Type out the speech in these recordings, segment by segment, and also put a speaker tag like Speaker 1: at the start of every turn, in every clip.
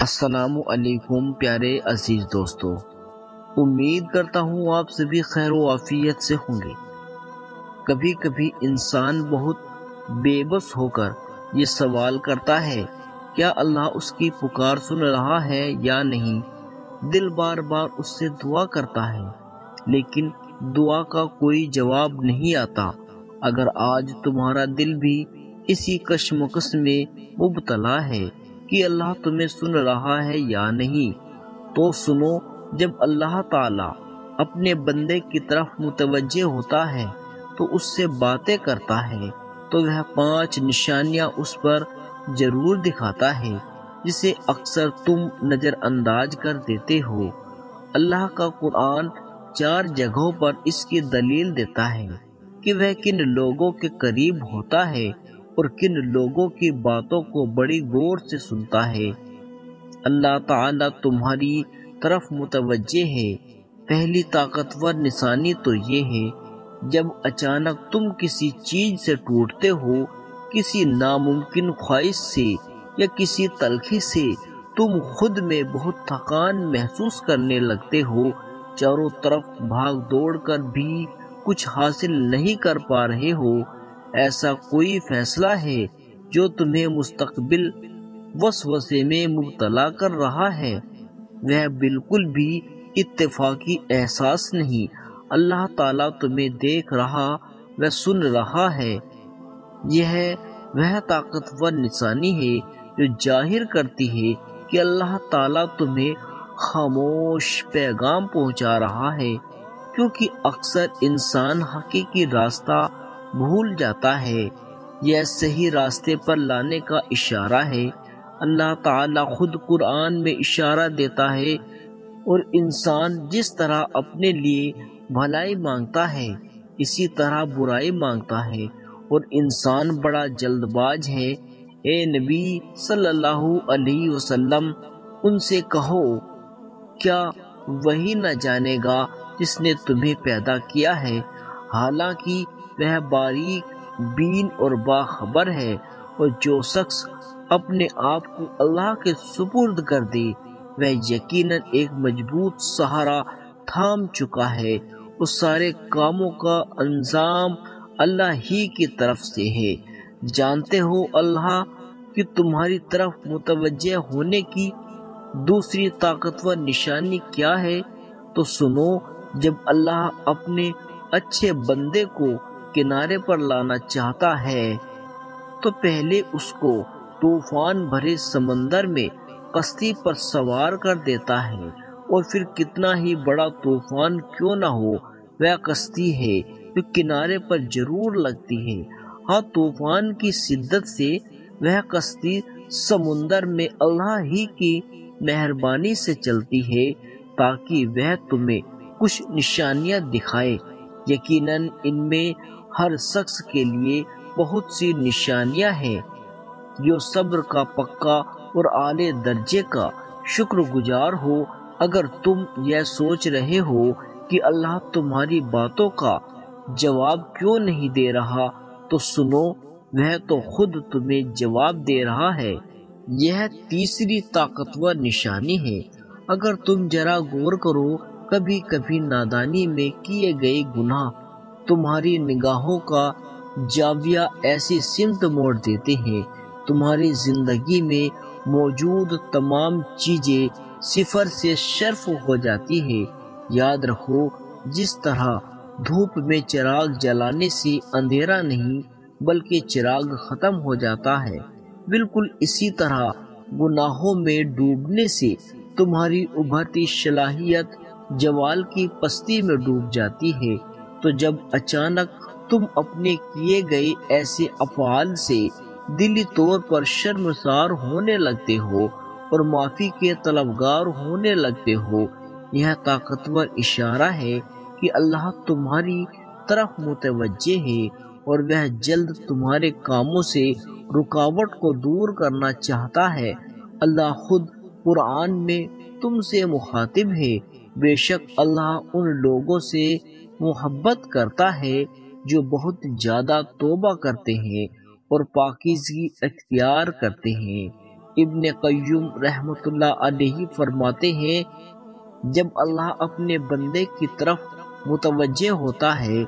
Speaker 1: السلام علیکم پیارے عزیز دوستو، امید کرتا ہوں آپ سبھی خیر و عافیت سے ہوں گے۔ کبھی کبھی انسان بہت بے بس ہو کر یہ سوال کرتا ہے، کیا اللہ اس کی پکار سن رہا ہے یا نہیں؟ دل بار بار اس سے دعا کرتا ہے، لیکن دعا کا کوئی جواب نہیں آتا۔ اگر آج تمہارا دل بھی اسی کشمکش میں مبتلا ہے کہ اللہ تمہیں سن رہا ہے یا نہیں، تو سنو، جب اللہ تعالی اپنے بندے کی طرف متوجہ ہوتا ہے تو اس سے باتیں کرتا ہے، تو وہ 5 نشانیاں اس پر ضرور دکھاتا ہے جسے اکثر تم نظر انداز کر دیتے ہو۔ اللہ کا قرآن 4 جگہوں پر اس کی دلیل دیتا ہے کہ وہ کن لوگوں کے قریب ہوتا ہے اور کن لوگوں کی باتوں کو بڑی غور سے سنتا ہے۔ اللہ تعالیٰ تمہاری طرف متوجہ ہے۔ پہلی طاقتور نشانی تو یہ ہے، جب اچانک تم کسی چیز سے ٹوٹتے ہو، کسی ناممکن خواہش سے یا کسی تلخی سے تم خود میں بہت تھکان محسوس کرنے لگتے ہو، چاروں طرف بھاگ دوڑ کر بھی کچھ حاصل نہیں کر پا رہے ہو۔ ایسا کوئی فیصلہ ہے جو تمہیں مستقبل وسوسے میں مبتلا کر رہا ہے، وہ بالکل بھی اتفاقی احساس نہیں۔ اللہ تعالیٰ تمہیں دیکھ رہا و سن رہا ہے۔ یہ وہ طاقتور نشانی ہے جو ظاہر کرتی ہے کہ اللہ تعالیٰ تمہیں خاموش پیغام پہنچا رہا ہے، کیونکہ اکثر انسان حقیقی راستہ بھول جاتا ہے۔ یہ صحیح راستے پر لانے کا اشارہ ہے۔ اللہ تعالیٰ خود قرآن میں اشارہ دیتا ہے، اور انسان جس طرح اپنے لیے بھلائی مانگتا ہے اسی طرح برائی مانگتا ہے، اور انسان بڑا جلد باز ہے۔ اے نبی صلی اللہ علیہ وسلم، ان سے کہو، کیا وہی نہ جانے گا جس نے تمہیں پیدا کیا ہے؟ حالانکہ وہ باریک بین اور باخبر ہے، اور جو شخص اپنے آپ کو اللہ کے سپرد کر دے وہ یقیناً ایک مضبوط سہارا تھام چکا ہے۔ اس سارے کاموں کا انجام اللہ ہی کی طرف سے ہے۔ جانتے ہو اللہ کہ تمہاری طرف متوجہ ہونے کی دوسری طاقتور نشانی کیا ہے؟ تو سنو، جب اللہ اپنے اچھے بندے کو کنارے پر لانا چاہتا ہے تو پہلے اس کو طوفان بھرے سمندر میں کشتی پر سوار کر دیتا ہے، اور پھر کتنا ہی بڑا طوفان کیوں نہ ہو، وہ کشتی ہے جو کنارے پر ضرور لگتی ہے۔ ہاں، طوفان کی شدت سے وہ کشتی سمندر میں اللہ ہی کی مہربانی سے چلتی ہے تاکہ وہ تمہیں کچھ نشانیاں دکھائے۔ یقیناً ان میں ہر شخص کے لیے بہت سی نشانیاں ہیں۔ جو صبر کا پکا اور اعلی درجے کا شکر گزار ہو۔ اگر تم یہ سوچ رہے ہو کہ اللہ تمہاری باتوں کا جواب کیوں نہیں دے رہا، تو سنو، وہ تو خود تمہیں جواب دے رہا ہے۔ یہ تیسری طاقتور نشانی ہے۔ اگر تم ذرا غور کرو، کبھی کبھی نادانی میں کیے گئے گناہ تمہاری نگاہوں کا زاویہ ایسی سمت موڑ دیتے ہیں، تمہاری زندگی میں موجود تمام چیزیں صفر سے شرف ہو جاتی ہے۔ یاد رکھو، جس طرح دھوپ میں چراغ جلانے سے اندھیرا نہیں بلکہ چراغ ختم ہو جاتا ہے، بالکل اسی طرح گناہوں میں ڈوبنے سے تمہاری ابھرتی صلاحیت زوال کی پستی میں ڈوب جاتی ہے۔ تو جب اچانک تم اپنے کیے گئے ایسے افعال سے دلی طور پر شرمسار ہونے لگتے ہو اور معافی کے طلبگار ہونے لگتے ہو، یہ طاقتور اشارہ ہے کہ اللہ تمہاری طرف متوجہ ہے اور وہ جلد تمہارے کاموں سے رکاوٹ کو دور کرنا چاہتا ہے۔ اللہ خود قرآن میں تم سے مخاطب ہے۔ بے شک اللہ ان لوگوں سے محبت کرتا ہے جو بہت زیادہ توبہ کرتے ہیں اور پاکیزگی اختیار کرتے ہیں۔ ابن قیم رحمۃ اللہ علیہ فرماتے ہیں، جب اللہ اپنے بندے کی طرف متوجہ ہوتا ہے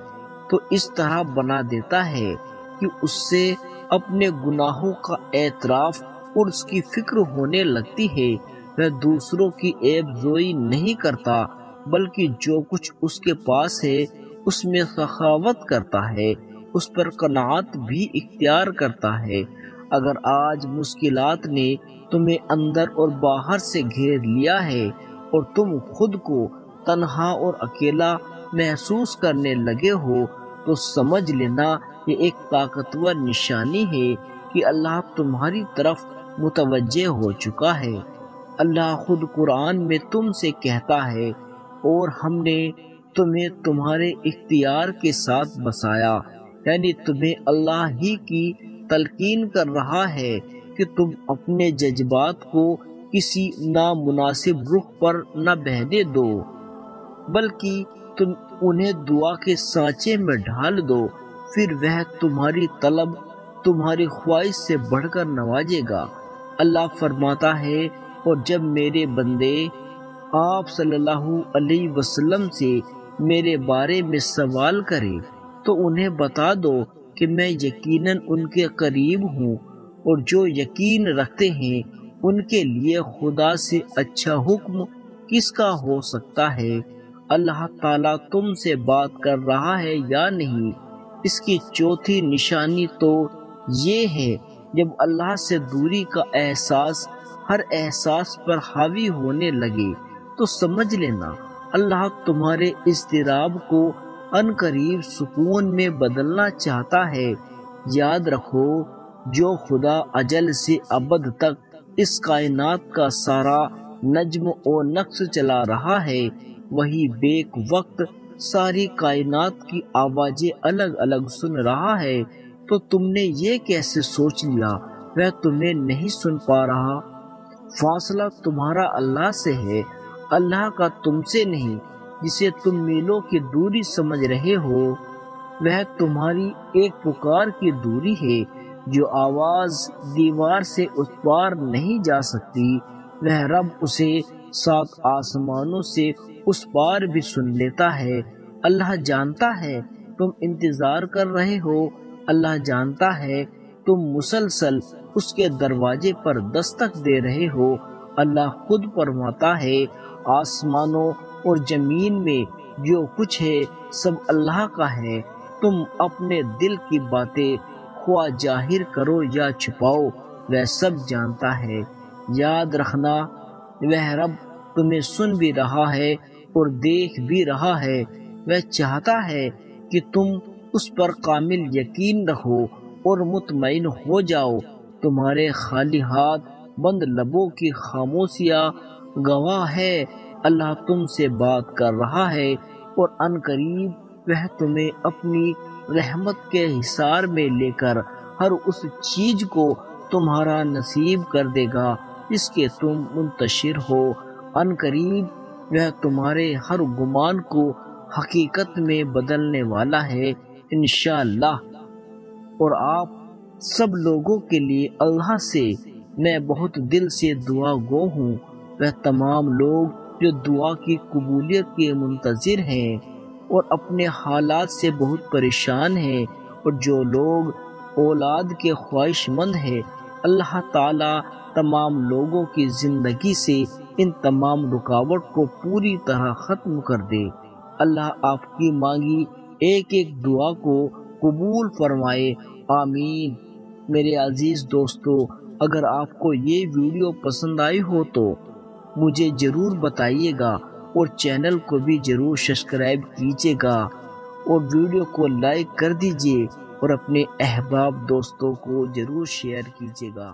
Speaker 1: تو اس طرح بنا دیتا ہے کہ اس سے اپنے گناہوں کا اعتراف اور اس کی فکر ہونے لگتی ہے۔ وہ دوسروں کی عیب زوئی نہیں کرتا، بلکہ جو کچھ اس کے پاس ہے اس میں سخاوت کرتا ہے، اس پر قناعت بھی اختیار کرتا ہے۔ اگر آج مشکلات نے تمہیں اندر اور باہر سے گھیر لیا ہے اور تم خود کو تنہا اور اکیلا محسوس کرنے لگے ہو تو سمجھ لینا یہ ایک طاقتور نشانی ہے کہ اللہ تمہاری طرف متوجہ ہو چکا ہے۔ اللہ خود قرآن میں تم سے کہتا ہے، اور ہم نے تمہیں تمہارے اختیار کے ساتھ بسایا، یعنی تمہیں اللہ ہی کی تلقین کر رہا ہے کہ تم اپنے جذبات کو کسی نامناسب رخ پر نہ بہنے دو، بلکہ تم انہیں دعا کے سانچے میں ڈھال دو، پھر وہ تمہاری طلب تمہاری خواہش سے بڑھ کر نوازے گا۔ اللہ فرماتا ہے، اور جب میرے بندے آپ صلی اللہ علیہ وسلم سے میرے بارے میں سوال کرے تو انہیں بتا دو کہ میں یقیناً ان کے قریب ہوں، اور جو یقین رکھتے ہیں ان کے لیے خدا سے اچھا حکم کس کا ہو سکتا ہے۔ اللہ تعالیٰ تم سے بات کر رہا ہے یا نہیں، اس کی چوتھی نشانی تو یہ ہے، جب اللہ سے دوری کا احساس ہر احساس پر حاوی ہونے لگے تو سمجھ لینا اللہ تمہارے اضطراب کو عنقریب سکون میں بدلنا چاہتا ہے۔ یاد رکھو، جو خدا اجل سے ابد تک اس کائنات کا سارا نظم و نقش چلا رہا ہے، وہی بیک وقت ساری کائنات کی آوازیں الگ الگ سن رہا ہے، تو تم نے یہ کیسے سوچ لیا وہ تمہیں نہیں سن پا رہا؟ فاصلہ تمہارا اللہ سے ہے، اللہ کا تم سے نہیں۔ جسے تم میلوں کی دوری سمجھ رہے ہو وہ تمہاری ایک پکار کی دوری ہے، جو آواز دیوار سے اس پار نہیں جا سکتی، وہ رب اسے 7 آسمانوں سے اس پار بھی سن لیتا ہے۔ اللہ جانتا ہے تم انتظار کر رہے ہو، اللہ جانتا ہے تم مسلسل اس کے دروازے پر دستک دے رہے ہو۔ اللہ خود فرماتا ہے، آسمانوں اور زمین میں جو کچھ ہے سب اللہ کا ہے، تم اپنے دل کی باتیں خواہ ظاہر کرو یا چھپاؤ وہ سب جانتا ہے۔ یاد رکھنا، وہ رب تمہیں سن بھی رہا ہے اور دیکھ بھی رہا ہے۔ وہ چاہتا ہے کہ تم اس پر کامل یقین رکھو اور مطمئن ہو جاؤ۔ تمہارے خالی ہاتھ بند لبوں کی خاموشیاں گواہ ہے، اللہ تم سے بات کر رہا ہے، اور عنقریب وہ تمہیں اپنی رحمت کے حصار میں لے کر ہر اس چیز کو تمہارا نصیب کر دے گا جس کے تم منتشر ہو۔ عنقریب وہ تمہارے ہر گمان کو حقیقت میں بدلنے والا ہے انشاءاللہ۔ اور آپ سب لوگوں کے لیے اللہ سے میں بہت دل سے دعا گو ہوں، وہ تمام لوگ جو دعا کی قبولیت کے منتظر ہیں اور اپنے حالات سے بہت پریشان ہیں، اور جو لوگ اولاد کے خواہش مند ہیں، اللہ تعالیٰ تمام لوگوں کی زندگی سے ان تمام رکاوٹ کو پوری طرح ختم کر دے۔ اللہ آپ کی مانگی ایک ایک دعا کو قبول فرمائے، آمین۔ میرے عزیز دوستو، اگر آپ کو یہ ویڈیو پسند آئی ہو تو مجھے ضرور بتائیے گا، اور چینل کو بھی ضرور سبسکرائب کیجیے گا، اور ویڈیو کو لائک کر دیجیے، اور اپنے احباب دوستوں کو ضرور شیئر کیجیے گا۔